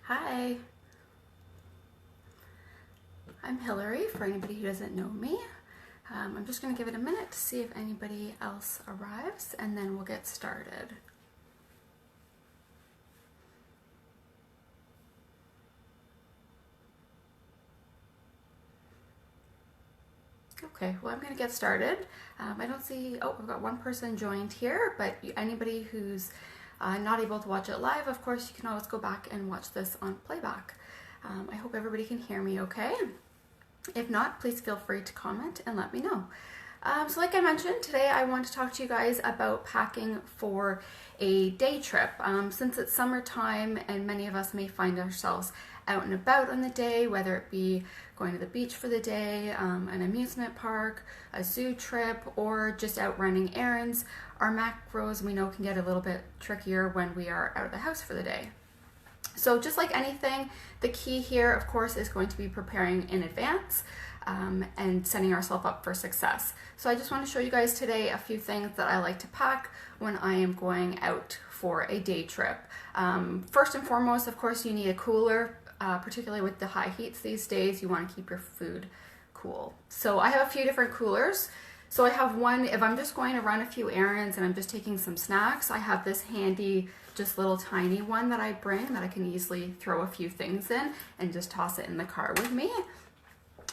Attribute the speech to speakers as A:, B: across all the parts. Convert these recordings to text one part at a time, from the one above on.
A: Hi, I'm Hilary, for anybody who doesn't know me. I'm just going to give it a minute to see if anybody else arrives, and then we'll get started. Okay, well, I'm going to get started. I don't see, oh, we've got one person joined here, but anybody who's not able to watch it live, of course, you can always go back and watch this on playback. I hope everybody can hear me okay. If not, please feel free to comment and let me know. So like I mentioned, today I want to talk to you guys about packing for a day trip. Since it's summertime and many of us may find ourselves out and about on the day, whether it be going to the beach for the day, an amusement park, a zoo trip, or just out running errands, our macros we know can get a little bit trickier when we are out of the house for the day. So just like anything, the key here, of course, is going to be preparing in advance and setting ourselves up for success. So I just want to show you guys today a few things that I like to pack when I am going out for a day trip. First and foremost, of course, you need a cooler, particularly with the high heats these days. You want to keep your food cool. So I have a few different coolers. So I have one, if I'm just going to run a few errands and I'm just taking some snacks, I have this handy, just little tiny one that I bring that I can easily throw a few things in and just toss it in the car with me.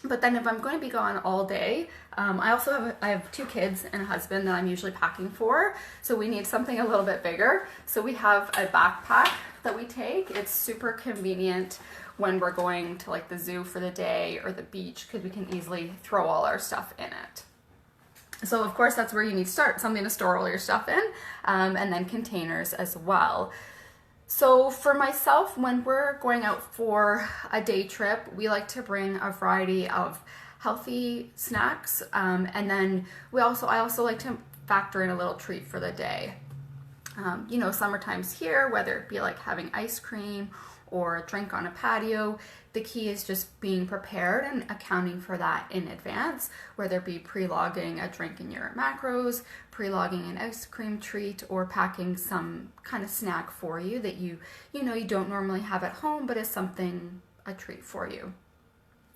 A: But then if I'm going to be gone all day, I have two kids and a husband that I'm usually packing for. So we need something a little bit bigger. So we have a backpack that we take. It's super convenient when we're going to like the zoo for the day or the beach because we can easily throw all our stuff in it. So of course that's where you need to start, something to store all your stuff in, and then containers as well. So for myself, when we're going out for a day trip, we like to bring a variety of healthy snacks, and then I also like to factor in a little treat for the day. Summertime's here, whether it be like having ice cream or a drink on a patio, the key is just being prepared and accounting for that in advance, whether it be pre-logging a drink in your macros, pre-logging an ice cream treat, or packing some kind of snack for you that you don't normally have at home, but is something, a treat for you.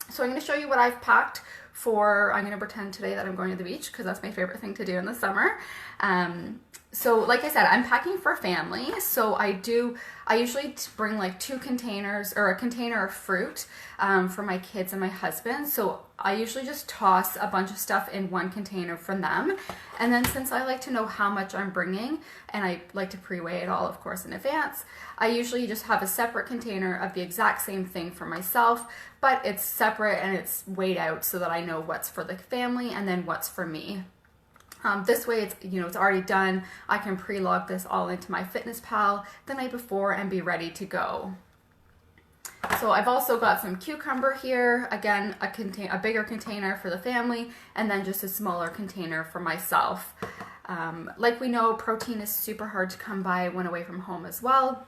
A: So I'm going to show you what I've packed I'm going to pretend today that I'm going to the beach because that's my favorite thing to do in the summer. So like I said, I'm packing for family. So I usually bring like 2 containers or a container of fruit for my kids and my husband. So I usually just toss a bunch of stuff in one container from them. And then since I like to know how much I'm bringing and I like to pre-weigh it all, of course, in advance, I usually just have a separate container of the exact same thing for myself, but it's separate and it's weighed out so that I know what's for the family and then what's for me. This way it's already done. I can pre-log this all into my FitnessPal the night before and be ready to go. So I've also got some cucumber here, again a bigger container for the family and then just a smaller container for myself. Like we know, protein is super hard to come by when away from home as well.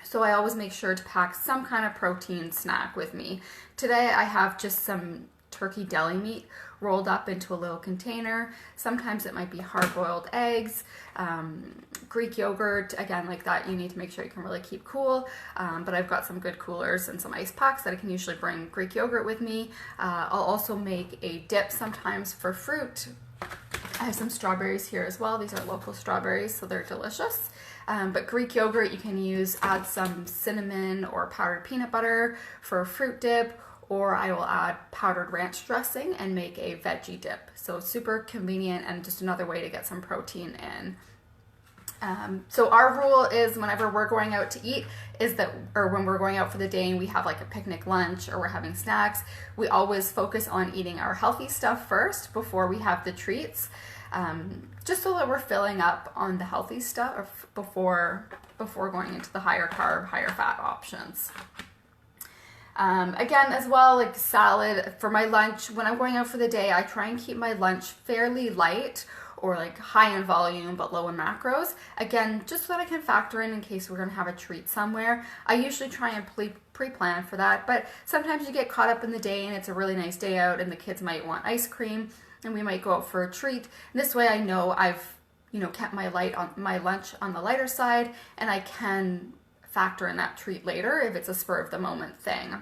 A: So I always make sure to pack some kind of protein snack with me. Today I have just some turkey deli meat rolled up into a little container. Sometimes it might be hard-boiled eggs, Greek yogurt, again like that you need to make sure you can really keep cool, but I've got some good coolers and some ice packs that I can usually bring Greek yogurt with me. I'll also make a dip sometimes for fruit. I have some strawberries here as well. These are local strawberries, so they're delicious. But Greek yogurt you can add some cinnamon or powdered peanut butter for a fruit dip, or I will add powdered ranch dressing and make a veggie dip. So super convenient and just another way to get some protein in. So our rule is whenever we're going out to eat or when we're going out for the day and we have like a picnic lunch or we're having snacks, we always focus on eating our healthy stuff first before we have the treats. Just so that we're filling up on the healthy stuff before going into the higher carb, higher fat options. Again, as well, like salad for my lunch. When I'm going out for the day, I try and keep my lunch fairly light or like high in volume but low in macros. Again, just so that I can factor in case we're going to have a treat somewhere. I usually try and pre-plan for that, but sometimes you get caught up in the day and it's a really nice day out and the kids might want ice cream and we might go out for a treat. And this way I know I've kept my lunch on the lighter side and I can factor in that treat later if it's a spur of the moment thing.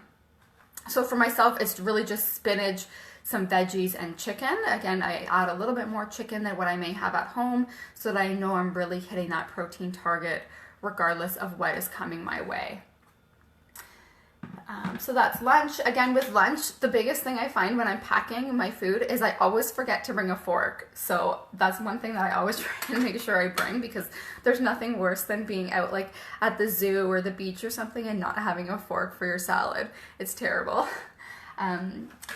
A: So for myself, it's really just spinach, some veggies, and chicken. Again, I add a little bit more chicken than what I may have at home so that I know I'm really hitting that protein target regardless of what is coming my way. So that's lunch. Again, with lunch, the biggest thing I find when I'm packing my food is I always forget to bring a fork. So that's one thing that I always try and make sure I bring, because there's nothing worse than being out like at the zoo or the beach or something and not having a fork for your salad. It's terrible.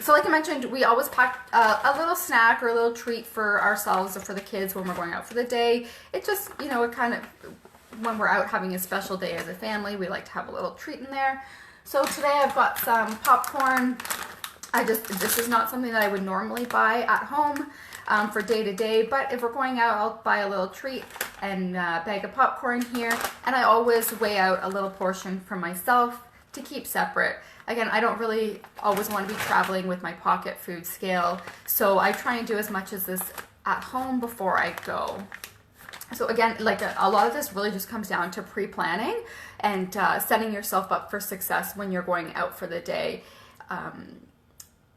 A: So like I mentioned, we always pack a little snack or a little treat for ourselves or for the kids when we're going out for the day. It just, you know, it kind of, when we're out having a special day as a family, we like to have a little treat in there. So today I've got some popcorn. This is not something that I would normally buy at home for day to day, but if we're going out, I'll buy a little treat and bag of popcorn here. And I always weigh out a little portion for myself to keep separate. Again, I don't really always want to be traveling with my pocket food scale, so I try and do as much as this at home before I go. So again, like a lot of this really just comes down to pre-planning and setting yourself up for success when you're going out for the day.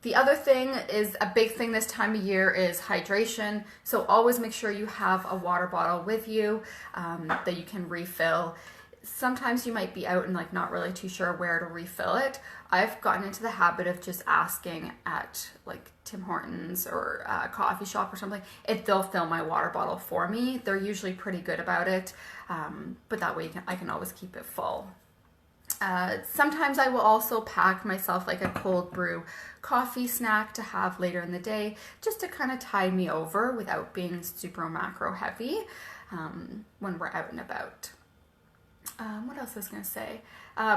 A: The other thing is, a big thing this time of year is hydration. So always make sure you have a water bottle with you that you can refill. Sometimes you might be out and like not really too sure where to refill it. I've gotten into the habit of just asking at like Tim Hortons or a coffee shop or something if they'll fill my water bottle for me. They're usually pretty good about it, but that way I can always keep it full. Sometimes I will also pack myself like a cold brew coffee snack to have later in the day, just to kind of tide me over without being super macro heavy when we're out and about. What else was I going to say?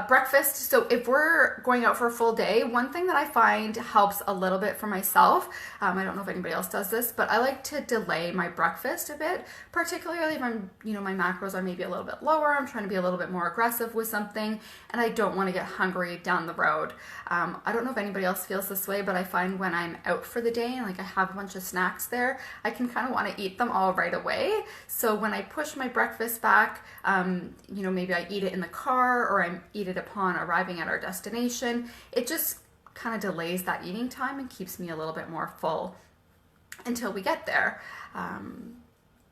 A: Breakfast. So if we're going out for a full day, one thing that I find helps a little bit for myself, I don't know if anybody else does this, but I like to delay my breakfast a bit, particularly if I'm, you know, my macros are maybe a little bit lower, I'm trying to be a little bit more aggressive with something, and I don't want to get hungry down the road. I don't know if anybody else feels this way, but I find when I'm out for the day and like I have a bunch of snacks there, I can kind of want to eat them all right away. So when I push my breakfast back, you know, maybe I eat it in the car or I eat it upon arriving at our destination, it just kind of delays that eating time and keeps me a little bit more full until we get there.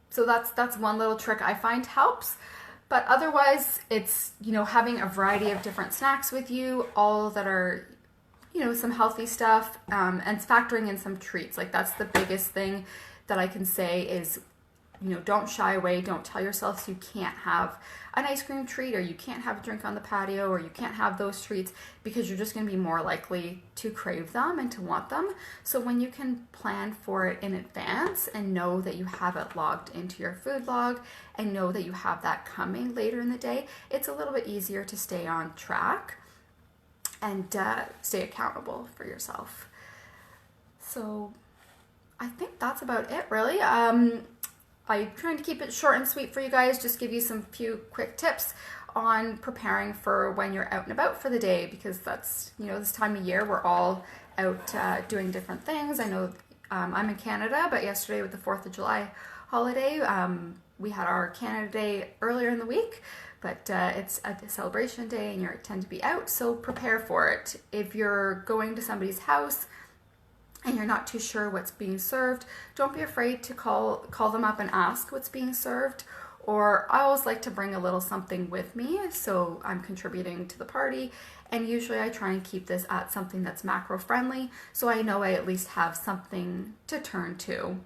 A: So that's one little trick I find helps. But otherwise, it's, you know, having a variety of different snacks with you, all that are, you know, some healthy stuff, and factoring in some treats. Like that's the biggest thing that I can say is, you know, don't shy away. Don't tell yourself you can't have an ice cream treat or you can't have a drink on the patio or you can't have those treats, because you're just going to be more likely to crave them and to want them. So when you can plan for it in advance and know that you have it logged into your food log and know that you have that coming later in the day, it's a little bit easier to stay on track and stay accountable for yourself. So I think that's about it, really. I'm trying to keep it short and sweet for you guys, just give you some few quick tips on preparing for when you're out and about for the day, because that's, you know, this time of year we're all out doing different things. I know I'm in Canada, but yesterday with the 4th of July holiday, we had our Canada Day earlier in the week, but it's a celebration day and you tend to be out, so prepare for it. If you're going to somebody's house and you're not too sure what's being served, don't be afraid to call them up and ask what's being served. Or I always like to bring a little something with me, so I'm contributing to the party, and usually I try and keep this at something that's macro friendly, so I know I at least have something to turn to.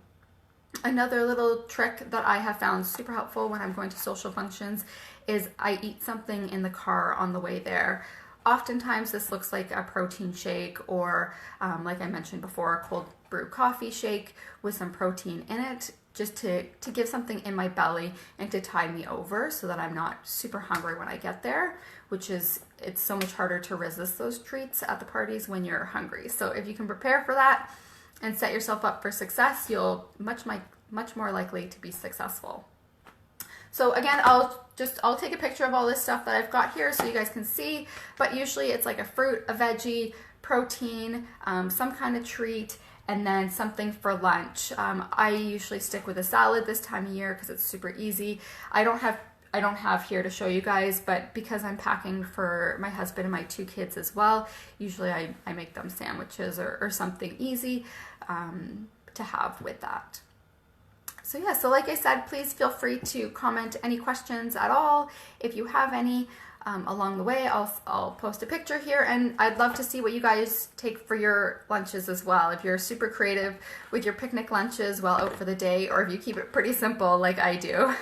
A: Another little trick that I have found super helpful when I'm going to social functions is I eat something in the car on the way there. Oftentimes this looks like a protein shake or, like I mentioned before, a cold brew coffee shake with some protein in it, just to give something in my belly and to tide me over so that I'm not super hungry when I get there, it's so much harder to resist those treats at the parties when you're hungry. So if you can prepare for that and set yourself up for success, you'll much more likely to be successful. So again, I'll take a picture of all this stuff that I've got here so you guys can see, but usually it's like a fruit, a veggie, protein, some kind of treat, and then something for lunch. I usually stick with a salad this time of year because it's super easy. I don't have I don't have here to show you guys, but because I'm packing for my husband and my 2 kids as well, usually I make them sandwiches or something easy to have with that. So yeah, so like I said, please feel free to comment any questions at all. If you have any along the way, I'll post a picture here, and I'd love to see what you guys take for your lunches as well. If you're super creative with your picnic lunches while out for the day, or if you keep it pretty simple like I do.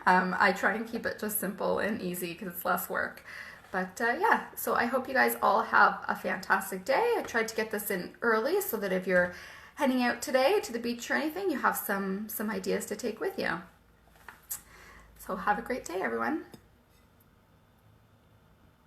A: I try and keep it just simple and easy because it's less work. But yeah, so I hope you guys all have a fantastic day. I tried to get this in early so that if you're heading out today to the beach or anything, you have some ideas to take with you. So have a great day, everyone.